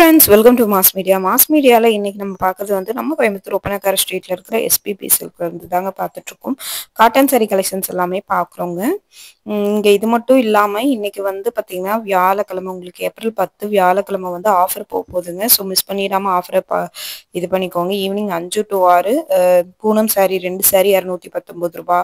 Friends, welcome to mass media. Mass மீடியாவில் இன்றைக்கி நம்ம பார்க்குறது வந்து நம்ம கோயம்புத்தூர் ஒப்பனக்கார ஸ்ட்ரீட்டில் இருக்கிற எஸ்பிபி சில்க் வந்து தாங்க பார்த்துட்ருக்கோம். காட்டன் சாரி கலெக்ஷன்ஸ் எல்லாமே பார்க்குறோங்க. இங்கே இது மட்டும் இல்லாமல் இன்றைக்கி வந்து பார்த்திங்கன்னா வியாழக்கிழமை, உங்களுக்கு ஏப்ரல் 10 வியாழக்கிழமை வந்து ஆஃபர் போகுதுங்க. ஸோ மிஸ் பண்ணிடாமல் ஆஃபரை இது பண்ணிக்கோங்க. Evening 5 to 6 Poonam sorry 2 sorry 219 ரூபா.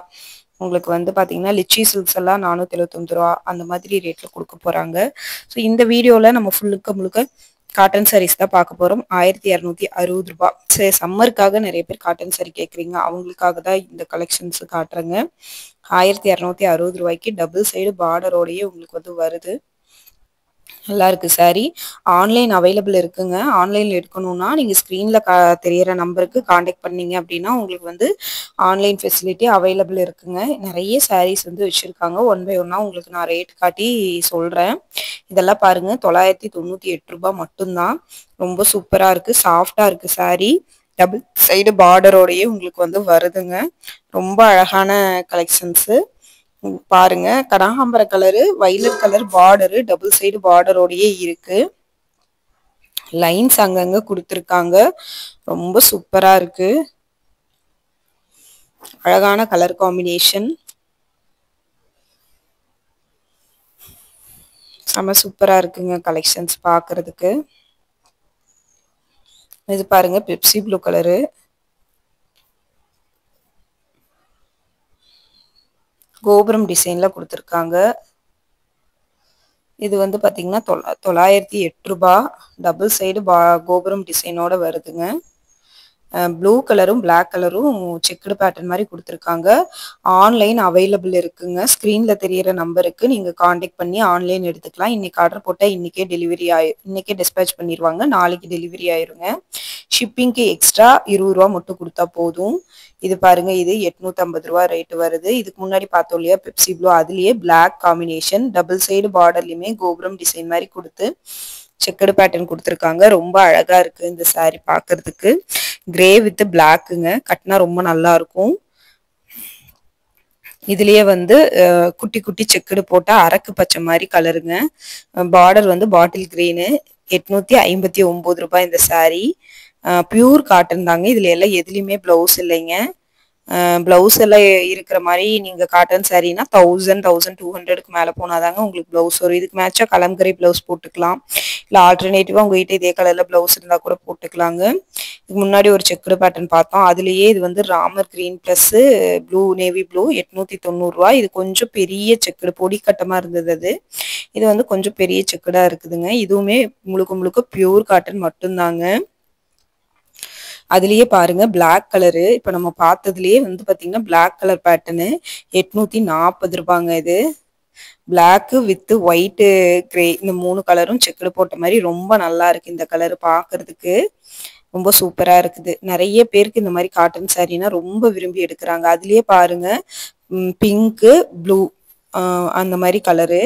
உங்களுக்கு வந்து பார்த்தீங்கன்னா லிச்சி சில்க்ஸ் எல்லாம் 479 ரூபா அந்த மாதிரி ரேட்டில் கொடுக்க போகிறாங்க. ஸோ இந்த வீடியோவில் நம்ம முழுக்க காட்டன் சாரீஸ் தான் பார்க்க போகிறோம். 1260 ரூபா. சரி, சம்மருக்காக நிறைய பேர் காட்டன் சாரி கேட்குறீங்க, அவங்களுக்காக தான் இந்த கலெக்ஷன்ஸ் காட்டுறேங்க. 1260 ரூபாய்க்கு டபுள் சைடு பார்டரோடையே உங்களுக்கு வந்து வருது. நல்லா இருக்கு சாரி. ஆன்லைன் அவைலபிள் இருக்குங்க. ஆன்லைனில் எடுக்கணும்னா நீங்கள் ஸ்க்ரீனில் தெரியிற நம்பருக்கு காண்டாக்ட் பண்ணீங்க அப்படின்னா உங்களுக்கு வந்து ஆன்லைன் ஃபெசிலிட்டி அவைலபிள் இருக்குங்க. நிறைய சாரீஸ் வந்து வச்சுருக்காங்க. ஒன் பை ஒன்னாக உங்களுக்கு நான் ரேட் காட்டி சொல்கிறேன். இதெல்லாம் பாருங்கள், 998 ரூபா மட்டும்தான். ரொம்ப சூப்பராக இருக்குது, சாஃப்டாக இருக்குது சாரீ. டபுள் சைடு பார்டரோடையே உங்களுக்கு வந்து வருதுங்க. ரொம்ப அழகான கலெக்ஷன்ஸு பாருங்க. கனகாம்பர colour, violet colour border, double side பார்டரோடையே இருக்கு. லைன்ஸ் அங்கங்க கொடுத்துருக்காங்க. ரொம்ப சூப்பரா இருக்கு. அழகான கலர் காம்பினேஷன், செம சூப்பரா இருக்குங்க கலெக்ஷன்ஸ் பார்க்கறதுக்கு. இது பாருங்க, பெப்சி ப்ளூ கலரு, கோபுரம் டிசைன்ல கொடுத்துருக்காங்க. இது வந்து பார்த்தீங்கன்னா 908 ரூபா. டபுள் சைடு கோபுரம் டிசைனோட வருதுங்க. ப்ளூ கலரும் பிளாக் கலரும் செக்குடு பேட்டர்ன் மாதிரி கொடுத்துருக்காங்க. ஆன்லைன் அவைலபிள் இருக்குங்க. ஸ்க்ரீனில் தெரியிற நம்பருக்கு நீங்கள் காண்டாக்ட் பண்ணி ஆன்லைன் எடுத்துக்கலாம். இன்றைக்கி ஆர்டர் போட்டால் இன்றைக்கே இன்றைக்கே டிஸ்பேச் பண்ணிடுவாங்க. நாளைக்கு டெலிவரி ஆயிருங்க. ஷிப்பிங்க்கு எக்ஸ்ட்ரா 20 ரூபா மட்டும் கொடுத்தா போதும். இது பாருங்க, இது 850 ரூபா ரேட்டு வருது. இதுக்கு முன்னாடி பார்த்தோம் இல்லையா பெப்சி ப்ளூ, அதுலேயே பிளாக் காம்பினேஷன், டபுள் சைடு பார்டர்லையுமே கோபுரம் டிசைன் மாதிரி கொடுத்து செக்கடு பேட்டர்ன் கொடுத்துருக்காங்க. ரொம்ப அழகா இருக்கு இந்த சாரி பார்க்கறதுக்கு. கிரே வித் பிளாக்குங்க, கட்டினா ரொம்ப நல்லா இருக்கும். இதுலயே வந்து குட்டி குட்டி செக்குடு போட்டா அரக்கு பச்சை மாதிரி கலருங்க. பார்டர் வந்து பாட்டில் கிரீனு. 859 ரூபாய் இந்த சாரி. பியூர் காட்டன் தாங்க. இதுல எல்லாம் எதுலையுமே பிளவுஸ் இல்லைங்க. பிளவுஸ் எல்லாம் இருக்கிற மாதிரி நீங்கள் காட்டன் சாரீனா 1200க்கு மேலே போனாதாங்க உங்களுக்கு பிளவுஸ் வரும். இதுக்கு மேட்சா கலம்கரி பிளவுஸ் போட்டுக்கலாம். இல்லை ஆல்டர்னேட்டிவாக உங்ககிட்ட இதே கலரில் பிளவுஸ் இருந்தால் கூட போட்டுக்கலாங்க. இதுக்கு முன்னாடி ஒரு செக்குடு பேட்டர்ன் பார்த்தோம். அதுலேயே இது வந்து Ramar green plus blue, navy blue, 890 ரூபா. இது கொஞ்சம் பெரிய செக்குடு, பொடி கட்டமாக இருந்தது. அது இது வந்து கொஞ்சம் பெரிய செக்குடாக இருக்குதுங்க. இதுவுமே முழுக்க பியூர் காட்டன் மட்டும்தாங்க. அதுலயே பாருங்க பிளாக் கலரு, இப்ப நம்ம பார்த்ததுலயே வந்து பாத்தீங்கன்னா பிளாக் கலர் பேட்டர்னு 840 ரூபாங்க. இது பிளாக் வித் ஒயிட் கிரே, இந்த 3 கலரும் செக்குடு போட்ட மாதிரி ரொம்ப நல்லா இருக்கு. இந்த கலர் பாக்குறதுக்கு ரொம்ப சூப்பரா இருக்குது. நிறைய பேருக்கு இந்த மாதிரி காட்டன் சாரீனா ரொம்ப விரும்பி எடுக்கிறாங்க. அதுலயே பாருங்க, பிங்க்கு ப்ளூ அந்த மாதிரி கலரு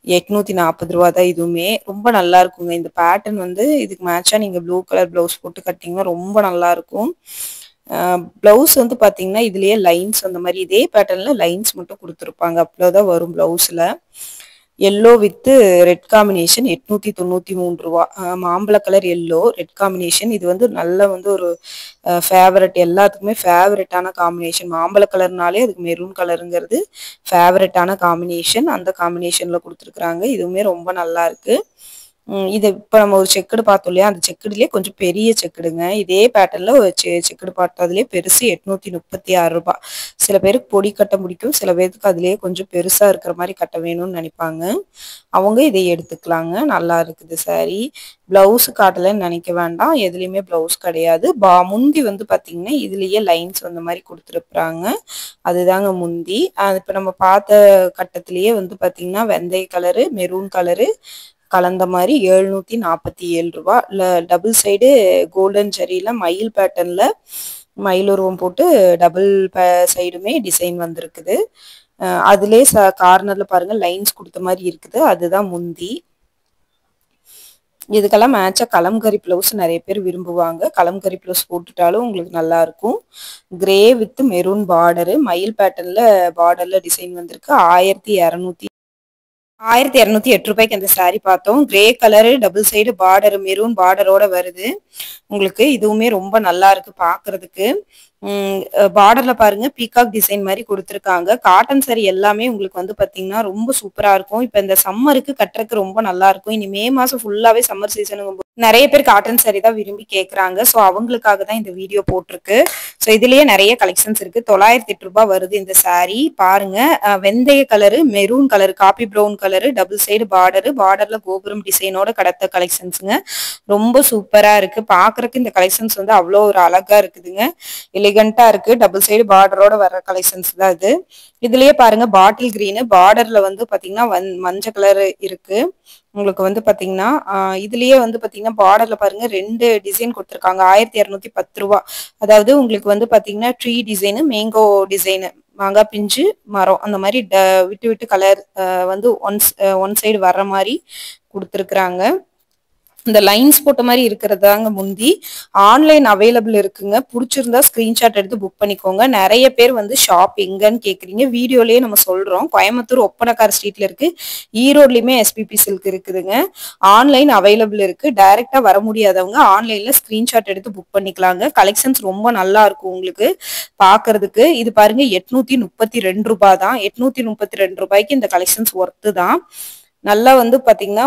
840 ரூபா தான். இதுவுமே ரொம்ப நல்லா இருக்குங்க. இந்த பேட்டர்ன் வந்து இதுக்கு மேட்சா நீங்க ப்ளூ கலர் பிளவுஸ் போட்டு கட்டிங்கன்னா ரொம்ப நல்லா இருக்கும். பிளவுஸ் வந்து பாத்தீங்கன்னா இதுலயே லைன்ஸ் அந்த மாதிரி இதே பேட்டர்ன்ல லைன்ஸ் மட்டும் கொடுத்துருப்பாங்க. அவ்வளோதான் வரும் பிளவுஸ்ல. எல்லோ வித் ரெட் காம்பினேஷன் 893 ரூபா. மாம்பழ கலர் எல்லோ ரெட் காம்பினேஷன். இது வந்து நல்ல வந்து ஒரு ஃபேவரட், எல்லாத்துக்குமே ஃபேவரட்டான காம்பினேஷன். மாம்பழ கலர்னாலே அதுக்கு மெரூன் கலருங்கிறது ஃபேவரட்டான காம்பினேஷன். அந்த காம்பினேஷன்ல கொடுத்துருக்குறாங்க. இதுவுமே ரொம்ப நல்லா இருக்கு. இது இப்போ நம்ம ஒரு செக்குடு பார்த்தோம் இல்லையா, அந்த செக்குடுலேயே கொஞ்சம் பெரிய செக்குடுங்க. இதே பேட்டர்ல ஒரு செக்குடு பார்த்ததுலேயே பெருசு 836 ரூபாய். சில பேருக்கு பொடி கட்ட முடிக்கும், சில பேருக்கு அதுலேயே கொஞ்சம் பெருசா இருக்கிற மாதிரி கட்ட வேணும்னு நினைப்பாங்க. அவங்க இதை எடுத்துக்கலாங்க. நல்லா இருக்குது சாரி. பிளவுஸ் காட்டலன்னு நினைக்க வேண்டாம், எதுலையுமே பிளவுஸ் கிடையாது. முந்தி வந்து பார்த்தீங்கன்னா இதுலேயே லைன்ஸ் வந்த மாதிரி கொடுத்துருக்குறாங்க. அதுதாங்க முந்தி. இப்போ நம்ம பார்த்த கட்டத்திலேயே வந்து பார்த்தீங்கன்னா வெந்தய கலரு, மெரூன் கலரு கலந்த மாதிரி 747 ரூபா. இல்லை டபுள் சைடு கோல்டன் ஜரியில மயில் பேட்டர்ன்ல மயில் உருவம் போட்டு டபுள் சைடுமே டிசைன் வந்திருக்குது. அதுலேயே கார்னர்ல பாருங்க லைன்ஸ் கொடுத்த மாதிரி இருக்குது. அதுதான் முந்தி. இதுக்கெல்லாம் மேட்சா கலம்கரி பிளவுஸ் நிறைய பேர் விரும்புவாங்க. கலம்கரி பிளவுஸ் போட்டுட்டாலும் உங்களுக்கு நல்லா இருக்கும். கிரே வித் மெரூன் பார்டரு, மயில் பேட்டர்ன்ல பார்டர்ல டிசைன் வந்திருக்கு. 1200 ரூ. 1208 அந்த சாரி பார்த்தோம். Grey colour double side border maroon பார்டரோட வருது. உங்களுக்கு இதுவுமே ரொம்ப நல்லா இருக்கு பார்க்கிறதுக்கு. பார்டர்ல பாருங்க பீகாக் டிசைன் மாதிரி கொடுத்துருக்காங்க. காட்டன் சாரி எல்லாமே உங்களுக்கு வந்து பாத்தீங்கன்னா ரொம்ப சூப்பரா இருக்கும். இப்ப இந்த சம்மருக்கு கட்டுறதுக்கு ரொம்ப நல்லா இருக்கும். இனி மே மாசம் ஃபுல்லாவே சம்மர் சீசனுங்க நிறைய பேர் காட்டன் சாரி தான் விரும்பி கேக்குறாங்க. ஸோ அவங்களுக்காக தான் இந்த வீடியோ போட்டிருக்கு. ஸோ இதுலயே நிறைய கலெக்ஷன்ஸ் இருக்கு. ரூ. 908 வருது இந்த சாரி பாருங்க. வெந்தய colour maroon colour coffee brown colour double side பார்டர்ல கோபுரம் டிசைனோட கடத்த கலெக்ஷன்ஸுங்க. ரொம்ப சூப்பரா இருக்கு பாக்குறதுக்கு. இந்த கலெக்ஷன்ஸ் வந்து அவ்வளோ ஒரு அழகா இருக்குதுங்க. எலிகண்டா இருக்கு. டபுள் சைடு பார்டரோட வர்ற கலெக்ஷன்ஸ் தான் இது. இதுலயே பாருங்க பாட்டில் கிரீன் பார்டர்ல வந்து பாத்தீங்கன்னா மஞ்சள் கலர் இருக்கு. உங்களுக்கு வந்து பாத்தீங்கன்னா இதுலயே வந்து பாத்தீங்கன்னா பார்டர்ல பாருங்க 2 டிசைன் கொடுத்துருக்காங்க. ரூ. 1210. அதாவது உங்களுக்கு வந்து பாத்தீங்கன்னா ட்ரீ டிசைனு மேங்கோ டிசைனு மாங்காய் பிஞ்சு மரம் அந்த மாதிரி விட்டு விட்டு கலர் வந்து ஒன் சைடு வர்ற மாதிரி கொடுத்துருக்குறாங்க. இந்த லைன்ஸ் போட்ட மாதிரி இருக்கிறதாங்க முந்தி. ஆன்லைன் அவைலபிள் இருக்குங்க. பிடிச்சிருந்தா ஸ்கிரீன்ஷாட் எடுத்து புக் பண்ணிக்கோங்க. நிறைய பேர் வந்து ஷாப் எங்கன்னு கேக்குறீங்க. வீடியோலயே நம்ம சொல்றோம். கோயம்புத்தூர் ஒப்பனக்கார் ஸ்ட்ரீட்ல இருக்கு. ஈரோட்லயுமே எஸ்பிபி சில்க் இருக்குதுங்க. ஆன்லைன் அவைலபிள் இருக்கு. டைரக்டா வர முடியாதவங்க ஆன்லைன்ல ஸ்கிரீன்ஷாட் எடுத்து புக் பண்ணிக்கலாங்க. கலெக்ஷன்ஸ் ரொம்ப நல்லா இருக்கும் உங்களுக்கு பாக்குறதுக்கு. இது பாருங்க ரூ. 832 தான். ரூ. 832 இந்த கலெக்ஷன்ஸ் ஒர்த்து தான். நல்லா வந்து பாத்தீங்கன்னா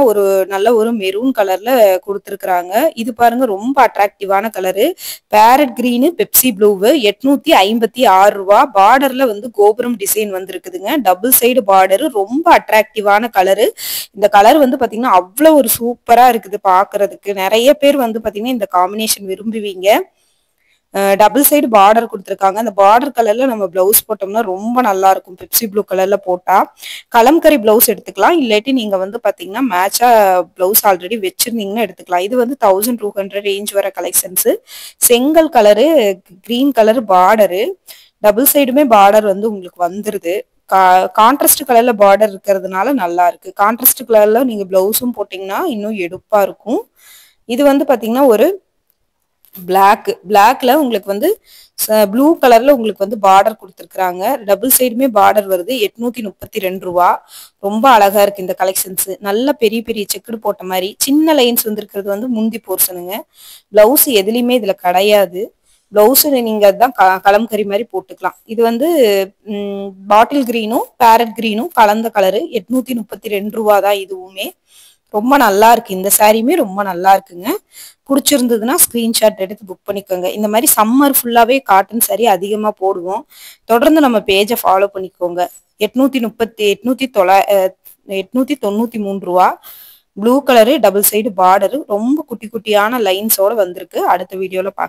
நல்ல ஒரு மெரூன் கலர்ல கொடுத்துருக்காங்க. இது பாருங்க ரொம்ப அட்ராக்டிவான colour. Parrot green Pepsi blue ரூ. 856. பார்டர்ல வந்து கோபுரம் டிசைன் வந்துருக்குதுங்க. டபுள் சைடு பார்டர் ரொம்ப அட்ராக்டிவான கலரு. இந்த கலர் வந்து பாத்தீங்கன்னா அவ்வளவு ஒரு சூப்பரா இருக்குது பாக்குறதுக்கு. நிறைய பேர் வந்து பாத்தீங்கன்னா இந்த காம்பினேஷன் விரும்புவீங்க. டபுள் சைடு பார்டர் கொடுத்துருக்காங்க. அந்த பார்டர் கலர்ல நம்ம பிளவுஸ் போட்டோம்னா ரொம்ப நல்லா இருக்கும். பெப்சி ப்ளூ கலர்ல போட்டா கலம்கரி பிளவுஸ் எடுத்துக்கலாம். இல்லாட்டி நீங்க வந்து பாத்தீங்கன்னா மேட்சா பிளவுஸ் ஆல்ரெடி வச்சிருந்தீங்கன்னா எடுத்துக்கலாம். இது வந்து 1200 ரேஞ்ச் வர கலெக்ஷன்ஸ். செங்கல் colour green colour border double சைடுமே பார்டர் வந்து உங்களுக்கு வந்துருது. கான்ட்ராஸ்ட் கலர்ல பார்டர் இருக்கிறதுனால நல்லா இருக்கு. கான்ட்ராஸ்ட் கலர்ல நீங்க பிளவுஸும் போட்டீங்கன்னா இன்னும் எடுப்பா இருக்கும். இது வந்து பாத்தீங்கன்னா ஒரு பிளாக்ல உங்களுக்கு வந்து ப்ளூ கலர்ல உங்களுக்கு வந்து பார்டர் கொடுத்துருக்காங்க. டபுள் சைடுமே பார்டர் வருது. ரூ. 832. ரொம்ப அழகா இருக்கு இந்த கலெக்ஷன்ஸ். நல்ல பெரிய பெரிய செக்குடு போட்ட மாதிரி சின்ன லைன்ஸ் வந்துருக்கிறது வந்து முந்தி போர்ஷனுங்க. பிளவுஸ் எதுலையுமே இதுல கிடையாது. பிளவுஸ் நீங்க அதுதான் கலம்கரி மாதிரி போட்டுக்கலாம். இது வந்து பாட்டில் கிரீனும் பேரட் கிரீனும் கலந்த கலரு. ரூ. 832 தான் இதுவுமே. ரொம்ப நல்லா இருக்கு. இந்த சாரியுமே ரொம்ப நல்லா இருக்குங்க. பிடிச்சிருந்ததுன்னா ஸ்கிரீன்ஷாட் எடுத்து புக் பண்ணிக்கோங்க. இந்த மாதிரி சம்மர் ஃபுல்லாவே காட்டன் சாரி அதிகமா போடுவோம். தொடர்ந்து நம்ம பேஜை ஃபாலோ பண்ணிக்கோங்க. ரூ. 893. Blue colour double side border ரொம்ப குட்டி குட்டியான லைன்ஸோட வந்திருக்கு. அடுத்த வீடியோல பார்க்கலாம்.